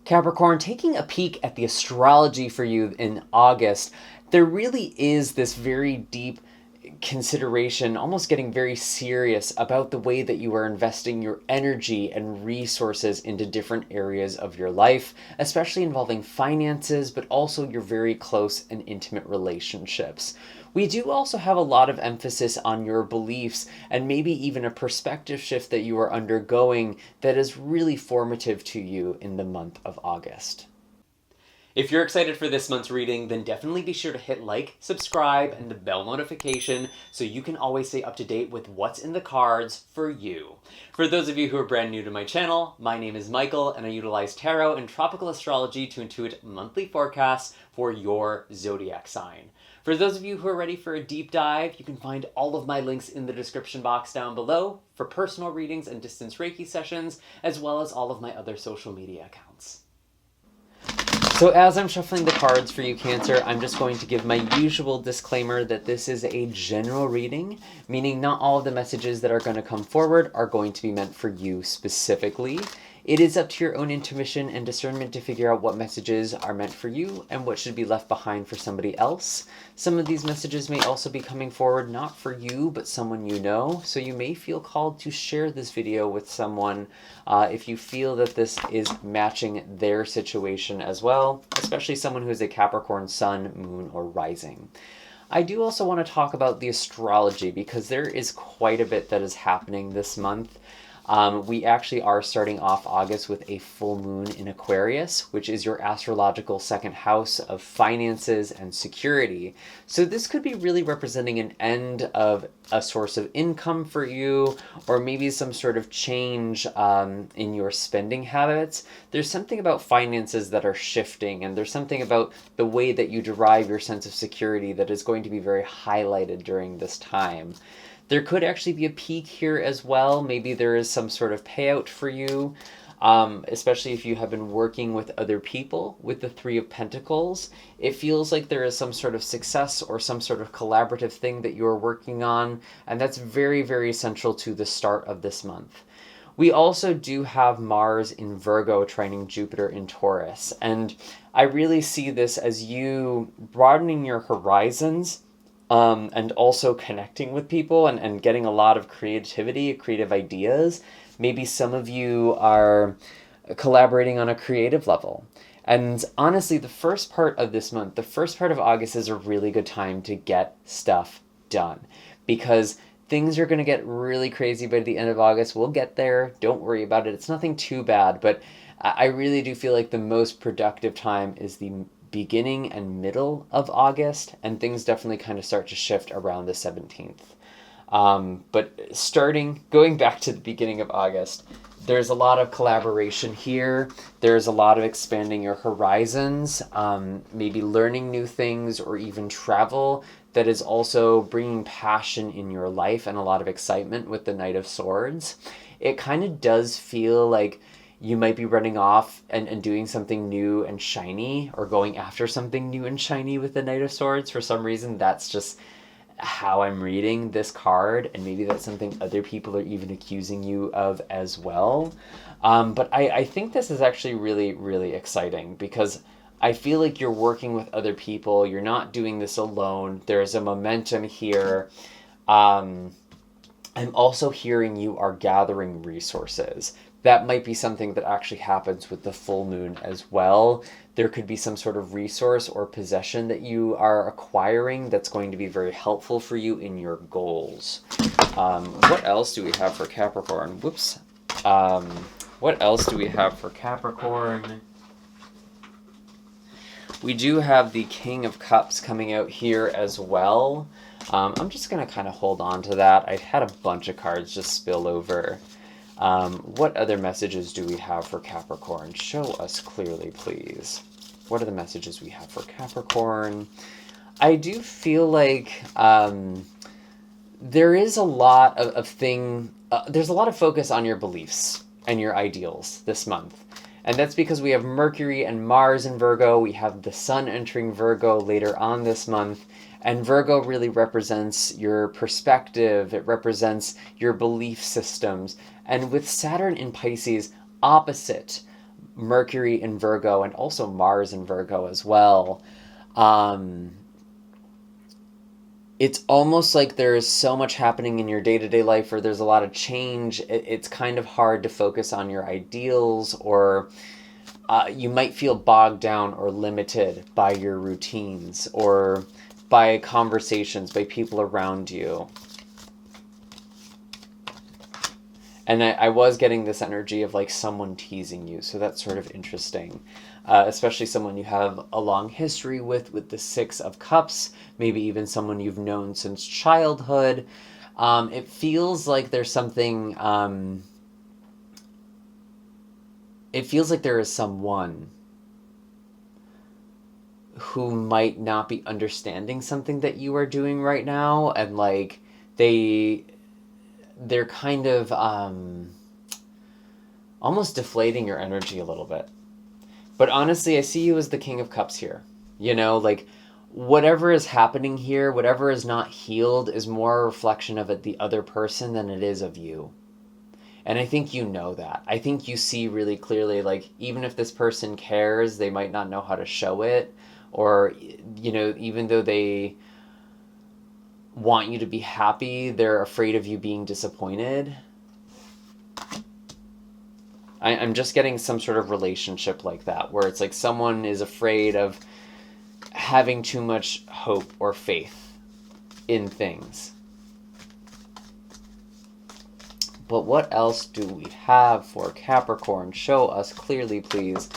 Capricorn, taking a peek at the astrology for you in August, there really is this very deep consideration, almost getting very serious about the way that you are investing your energy and resources into different areas of your life, especially involving finances, but also your very close and intimate relationships. We do also have a lot of emphasis on your beliefs and maybe even a perspective shift that you are undergoing that is really formative to you in the month of August. If you're excited for this month's reading, then definitely be sure to hit like, subscribe, and the bell notification so you can always stay up to date with what's in the cards for you. For those of you who are brand new to my channel, my name is Michael, and I utilize tarot and tropical astrology to intuit monthly forecasts for your zodiac sign. For those of you who are ready for a deep dive, you can find all of my links in the description box down below for personal readings and distance Reiki sessions, as well as all of my other social media accounts. So as I'm shuffling the cards for you, Cancer, I'm just going to give my usual disclaimer that this is a general reading, meaning not all of the messages that are going to come forward are going to be meant for you specifically. It is up to your own intuition and discernment to figure out what messages are meant for you and what should be left behind for somebody else. Some of these messages may also be coming forward not for you, but someone you know, so you may feel called to share this video with someone if you feel that this is matching their situation as well, especially someone who is a Capricorn sun, moon, or rising. I do also want to talk about the astrology because there is quite a bit that is happening this month. We actually are starting off August with a full moon in Aquarius, which is your astrological second house of finances and security. So this could be really representing an end of a source of income for you, or maybe some sort of change in your spending habits. There's something about finances that are shifting, and there's something about the way that you derive your sense of security that is going to be very highlighted during this time. There could actually be a peak here as well. Maybe there is some sort of payout for you, especially if you have been working with other people. With the Three of Pentacles, it feels like there is some sort of success or some sort of collaborative thing that you're working on, and that's very, very central to the start of this month. We also do have Mars in Virgo trining Jupiter in Taurus, and I really see this as you broadening your horizons, and also connecting with people and getting a lot of creative ideas. Maybe some of you are collaborating on a creative level. And honestly, the first part of this month, the first part of August is a really good time to get stuff done because things are going to get really crazy by the end of August. We'll get there. Don't worry about it. It's nothing too bad, but I really do feel like the most productive time is the beginning and middle of August, and things definitely kind of start to shift around the 17th. But going back to the beginning of August, there's a lot of collaboration here. There's a lot of expanding your horizons, maybe learning new things or even travel that is also bringing passion in your life and a lot of excitement with the Knight of Swords. It kind of does feel like you might be running off and doing something new and shiny, or going after something new and shiny with the Knight of Swords. For some reason, that's just how I'm reading this card, and maybe that's something other people are even accusing you of as well. But I think this is actually really, really exciting because I feel like you're working with other people. You're not doing this alone. There's a momentum here. I'm also hearing you are gathering resources. That might be something that actually happens with the full moon as well. There could be some sort of resource or possession that you are acquiring that's going to be very helpful for you in your goals. What else do we have for Capricorn? Whoops. What else do we have for Capricorn? We do have the King of Cups coming out here as well. I'm just going to kind of hold on to that. I've had a bunch of cards just spill over. What other messages do we have for Capricorn? Show us clearly, please. What are the messages we have for Capricorn? I do feel like there is a lot there's a lot of focus on your beliefs and your ideals this month. And that's because we have Mercury and Mars in Virgo. We have the Sun entering Virgo later on this month. And Virgo really represents your perspective. It represents your belief systems. And with Saturn in Pisces, opposite Mercury in Virgo and also Mars in Virgo as well. Um, it's almost like there is so much happening in your day-to-day life where there's a lot of change. It's kind of hard to focus on your ideals, or you might feel bogged down or limited by your routines or by conversations, by people around you. And I was getting this energy of like someone teasing you, so that's sort of interesting. Especially someone you have a long history with the Six of Cups, maybe even someone you've known since childhood. It feels like there's something, it feels like there is someone who might not be understanding something that you are doing right now, and like they're kind of almost deflating your energy a little bit. But honestly, I see you as the King of Cups here. You know, like whatever is happening here, whatever is not healed, is more a reflection of it, the other person, than it is of you. And I think you know that. I think you see really clearly, like, even if this person cares, they might not know how to show it. Or, you know, even though they want you to be happy, they're afraid of you being disappointed. I'm just getting some sort of relationship like that, where it's like someone is afraid of having too much hope or faith in things. But what else do we have for Capricorn? Show us clearly, please.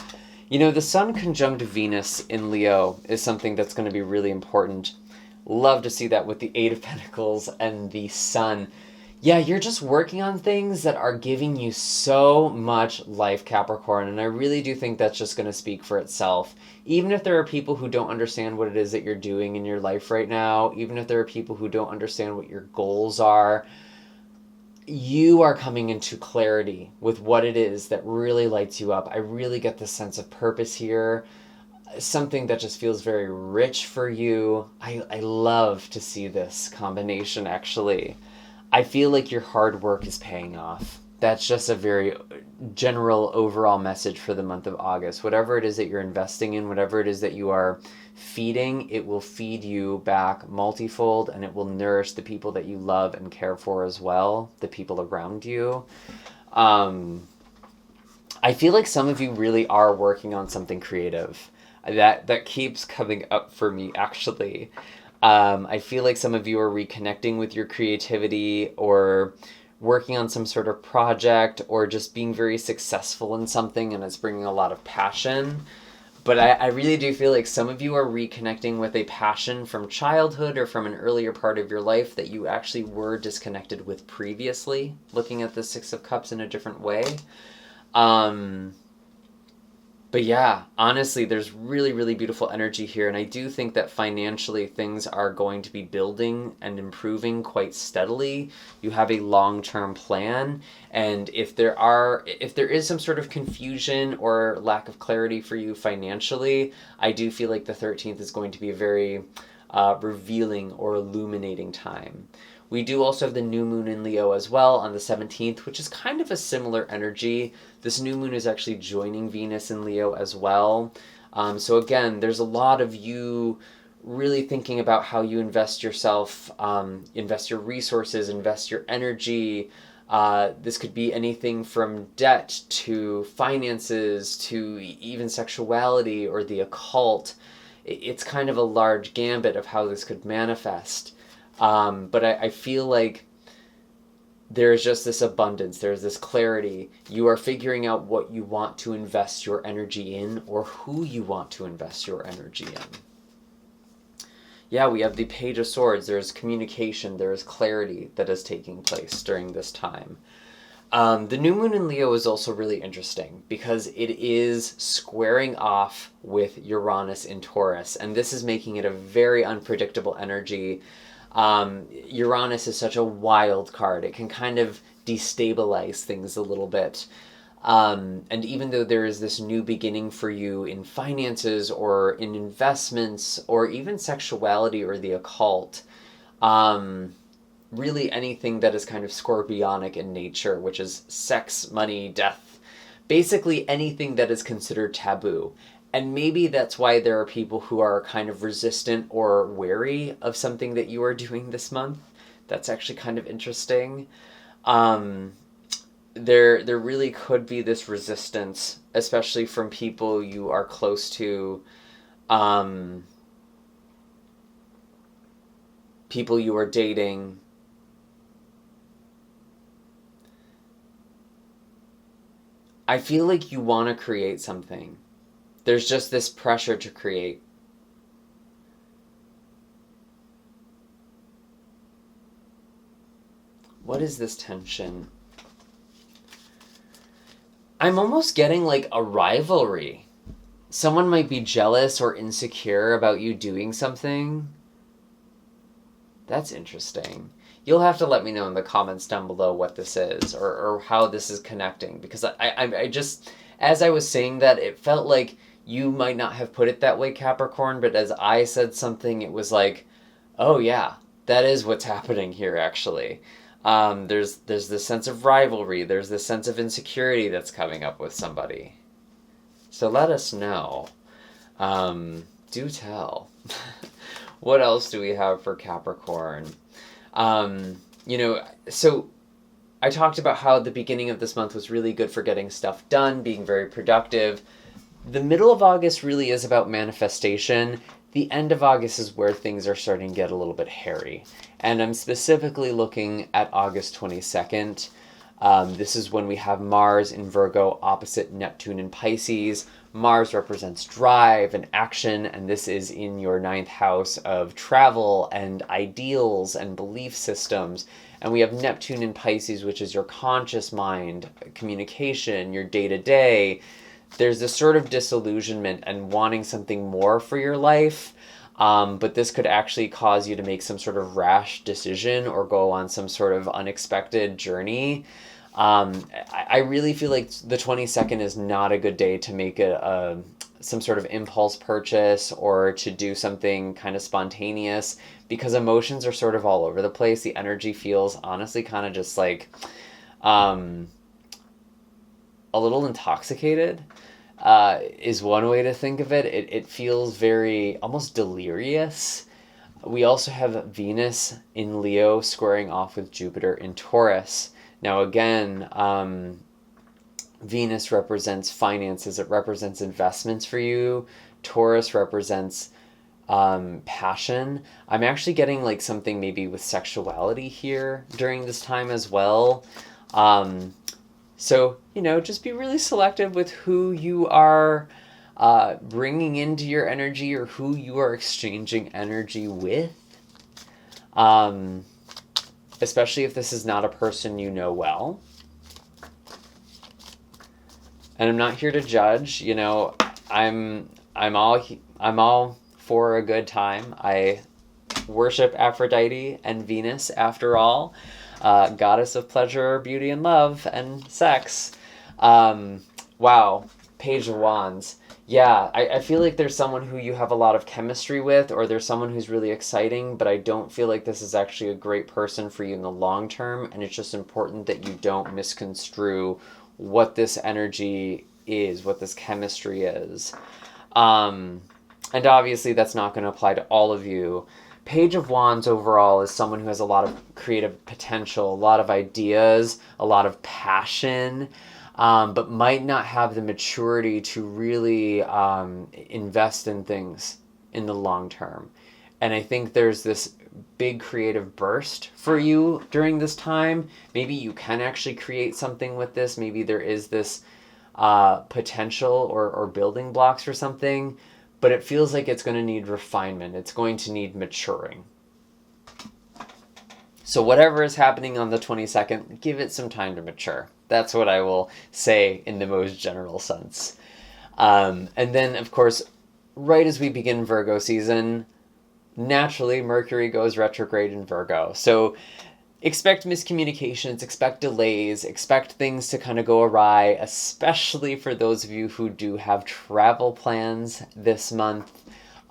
You know, the Sun conjunct Venus in Leo is something that's going to be really important. Love to see that with the Eight of Pentacles and the Sun. Yeah, you're just working on things that are giving you so much life, Capricorn, and I really do think that's just going to speak for itself. Even if there are people who don't understand what it is that you're doing in your life right now, even if there are people who don't understand what your goals are, you are coming into clarity with what it is that really lights you up. I really get this sense of purpose here, something that just feels very rich for you. I love to see this combination, actually. I feel like your hard work is paying off. That's just a very general overall message for the month of August. Whatever it is that you're investing in, whatever it is that you are feeding, it will feed you back multifold, and it will nourish the people that you love and care for as well, the people around you. I feel like some of you really are working on something creative. That keeps coming up for me, actually. I feel like some of you are reconnecting with your creativity, or working on some sort of project, or just being very successful in something, and it's bringing a lot of passion. But I really do feel like some of you are reconnecting with a passion from childhood or from an earlier part of your life that you actually were disconnected with previously, looking at the Six of Cups in a different way. But yeah, honestly, there's really, really beautiful energy here. And I do think that financially things are going to be building and improving quite steadily. You have a long-term plan. And if there is some sort of confusion or lack of clarity for you financially, I do feel like the 13th is going to be a very revealing or illuminating time. We do also have the new moon in Leo as well on the 17th, which is kind of a similar energy. This new moon is actually joining Venus in Leo as well. So again, there's a lot of you really thinking about how you invest yourself, invest your resources, invest your energy. This could be anything from debt to finances to even sexuality or the occult. It's kind of a large gambit of how this could manifest. But I feel like there's just this abundance, there's this clarity. You are figuring out what you want to invest your energy in, or who you want to invest your energy in. Yeah, we have the Page of Swords. There's communication, there is clarity that is taking place during this time. The new moon in Leo is also really interesting because it is squaring off with Uranus in Taurus, and this is making it a very unpredictable energy. Uranus is such a wild card. It can kind of destabilize things a little bit. And even though there is this new beginning for you in finances or in investments or even sexuality or the occult, really anything that is kind of scorpionic in nature, which is sex, money, death, basically anything that is considered taboo. And maybe that's why there are people who are kind of resistant or wary of something that you are doing this month. That's actually kind of interesting. There really could be this resistance, especially from people you are close to, people you are dating. I feel like you want to create something. There's just this pressure to create. What is this tension? I'm almost getting like a rivalry. Someone might be jealous or insecure about you doing something. That's interesting. You'll have to let me know in the comments down below what this is or how this is connecting, because I just, as I was saying that, it felt like you might not have put it that way, Capricorn, but as I said something, it was like, oh yeah, that is what's happening here, actually. There's this sense of rivalry, there's this sense of insecurity that's coming up with somebody. So let us know. Do tell. What else do we have for Capricorn? So I talked about how the beginning of this month was really good for getting stuff done, being very productive. The middle of August really is about manifestation. The end of August is where things are starting to get a little bit hairy. And I'm specifically looking at August 22nd. This is when we have Mars in Virgo opposite Neptune in Pisces. Mars represents drive and action, and this is in your 9th house of travel and ideals and belief systems. And we have Neptune in Pisces, which is your conscious mind, communication, your day-to-day. There's this sort of disillusionment and wanting something more for your life, but this could actually cause you to make some sort of rash decision or go on some sort of unexpected journey. I really feel like the 22nd is not a good day to make some sort of impulse purchase or to do something kind of spontaneous, because emotions are sort of all over the place. The energy feels honestly kind of just like a little intoxicated. Is one way to think of it. It feels very almost delirious. We also have Venus in Leo squaring off with Jupiter in Taurus. Now again, Venus represents finances. It represents investments for you. Taurus represents passion. I'm actually getting like something maybe with sexuality here during this time as well. So, just be really selective with who you are bringing into your energy or who you are exchanging energy with. Especially if this is not a person you know well. And I'm not here to judge, I'm all for a good time. I worship Aphrodite and Venus, after all. Goddess of pleasure, beauty, and love, and sex. Wow, Page of Wands. Yeah, I feel like there's someone who you have a lot of chemistry with, or there's someone who's really exciting, but I don't feel like this is actually a great person for you in the long term, and it's just important that you don't misconstrue what this energy is, what this chemistry is. And obviously that's not going to apply to all of you. Page of Wands overall is someone who has a lot of creative potential, a lot of ideas, a lot of passion, but might not have the maturity to really invest in things in the long term. And I think there's this big creative burst for you during this time. Maybe you can actually create something with this. Maybe there is this potential or building blocks for something, but it feels like it's going to need refinement. It's going to need maturing. So whatever is happening on the 22nd, give it some time to mature. That's what I will say in the most general sense. And then, of course, right as we begin Virgo season, naturally Mercury goes retrograde in Virgo. So expect miscommunications, expect delays, expect things to kind of go awry, especially for those of you who do have travel plans this month.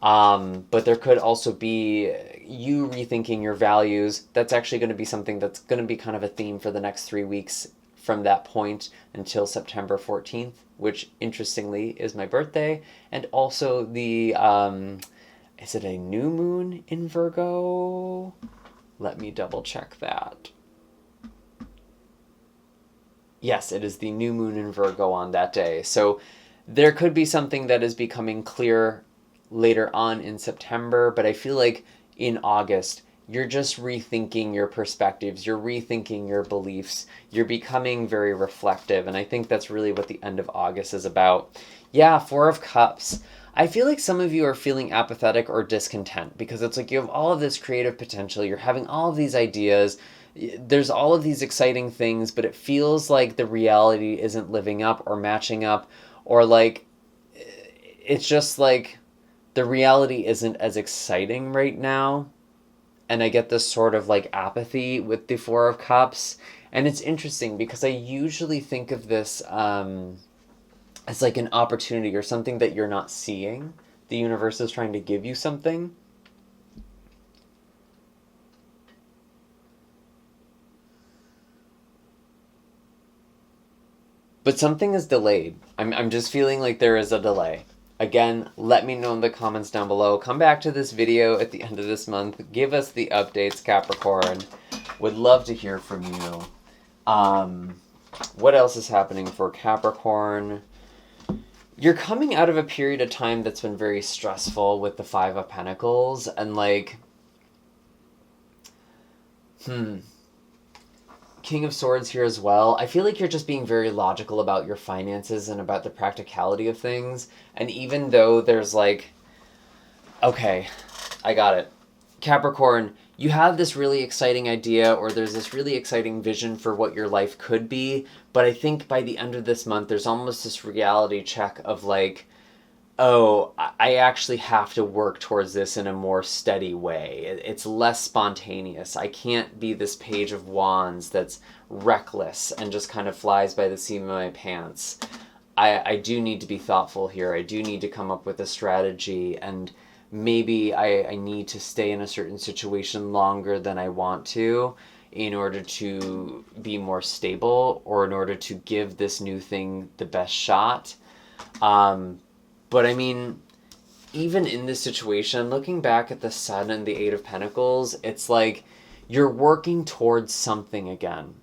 But there could also be you rethinking your values. That's actually going to be something that's going to be kind of a theme for the next 3 weeks from that point until September 14th, which interestingly is my birthday, and also the, is it a new moon in Virgo? Let me double check that. Yes, it is the new moon in Virgo on that day. So there could be something that is becoming clear later on in September, but I feel like in August, you're just rethinking your perspectives, you're rethinking your beliefs, you're becoming very reflective, and I think that's really what the end of August is about. Yeah, Four of Cups. I feel like some of you are feeling apathetic or discontent because it's like you have all of this creative potential, you're having all of these ideas, there's all of these exciting things, but it feels like the reality isn't living up or matching up, or like it's just like the reality isn't as exciting right now. And I get this sort of like apathy with the Four of Cups. And it's interesting because I usually think of this as like an opportunity or something that you're not seeing. The universe is trying to give you something. But something is delayed. I'm just feeling like there is a delay. Again, let me know in the comments down below. Come back to this video at the end of this month. Give us the updates, Capricorn. Would love to hear from you. What else is happening for Capricorn? You're coming out of a period of time that's been very stressful with the Five of Pentacles. And like, King of Swords here as well. I feel like you're just being very logical about your finances and about the practicality of things. And even though there's like, okay, I got it. Capricorn, you have this really exciting idea or there's this really exciting vision for what your life could be. But I think by the end of this month, there's almost this reality check of like, oh, I actually have to work towards this in a more steady way. It's less spontaneous. I can't be this Page of Wands that's reckless and just kind of flies by the seam of my pants. I do need to be thoughtful here. I do need to come up with a strategy, and maybe I need to stay in a certain situation longer than I want to in order to be more stable or in order to give this new thing the best shot. But I mean, even in this situation, looking back at the Sun and the Eight of Pentacles, it's like you're working towards something again.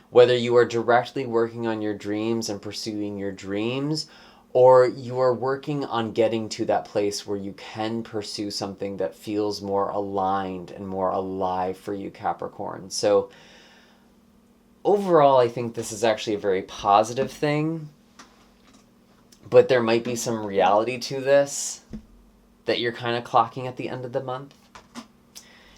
Whether you are directly working on your dreams and pursuing your dreams, or you are working on getting to that place where you can pursue something that feels more aligned and more alive for you, Capricorn. So overall, I think this is actually a very positive thing. But there might be some reality to this that you're kind of clocking at the end of the month.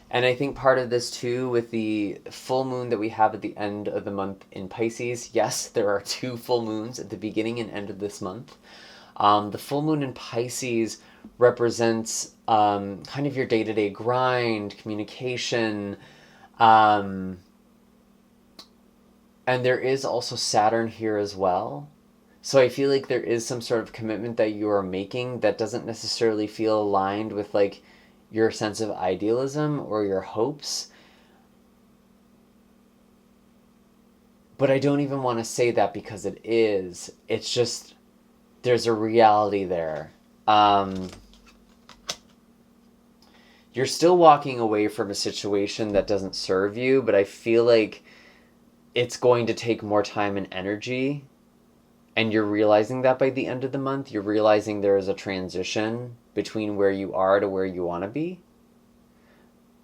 And I think part of this too with the full moon that we have at the end of the month in Pisces. Yes, there are 2 full moons at the beginning and end of this month. The full moon in Pisces represents kind of your day-to-day grind, communication. And there is also Saturn here as well. So I feel like there is some sort of commitment that you are making that doesn't necessarily feel aligned with like your sense of idealism or your hopes. But I don't even want to say that because it is. It's just, there's a reality there. You're still walking away from a situation that doesn't serve you, but I feel like it's going to take more time and energy. And you're realizing that by the end of the month, you're realizing there is a transition between where you are to where you want to be.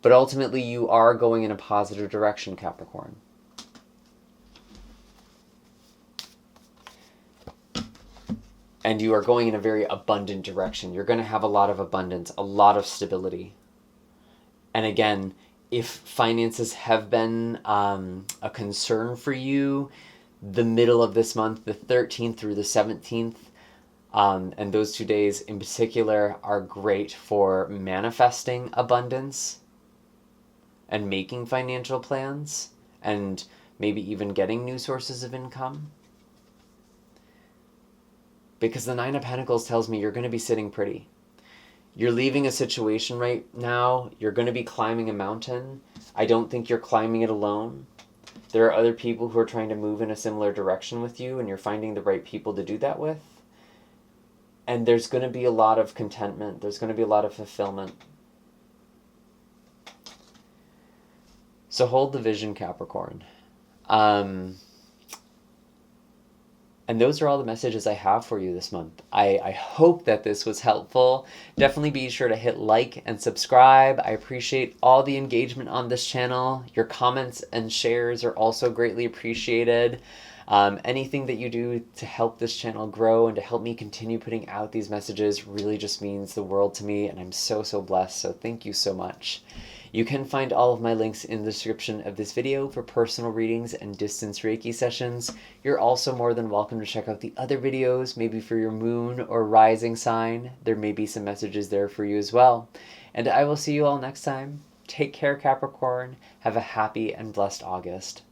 But ultimately, you are going in a positive direction, Capricorn. And you are going in a very abundant direction. You're going to have a lot of abundance, a lot of stability. And again, if finances have been a concern for you, the middle of this month, the 13th through the 17th, and those 2 days in particular are great for manifesting abundance and making financial plans and maybe even getting new sources of income. Because the Nine of Pentacles tells me you're going to be sitting pretty. You're leaving a situation right now. You're going to be climbing a mountain. I don't think you're climbing it alone. There are other people who are trying to move in a similar direction with you, and you're finding the right people to do that with. And there's going to be a lot of contentment. There's going to be a lot of fulfillment. So hold the vision, Capricorn. And those are all the messages I have for you this month. I hope that this was helpful. Definitely be sure to hit like and subscribe. I appreciate all the engagement on this channel. Your comments and shares are also greatly appreciated. Anything that you do to help this channel grow and to help me continue putting out these messages really just means the world to me, and I'm so, so blessed. So thank you so much. You can find all of my links in the description of this video for personal readings and distance Reiki sessions. You're also more than welcome to check out the other videos, maybe for your moon or rising sign. There may be some messages there for you as well. And I will see you all next time. Take care, Capricorn. Have a happy and blessed August.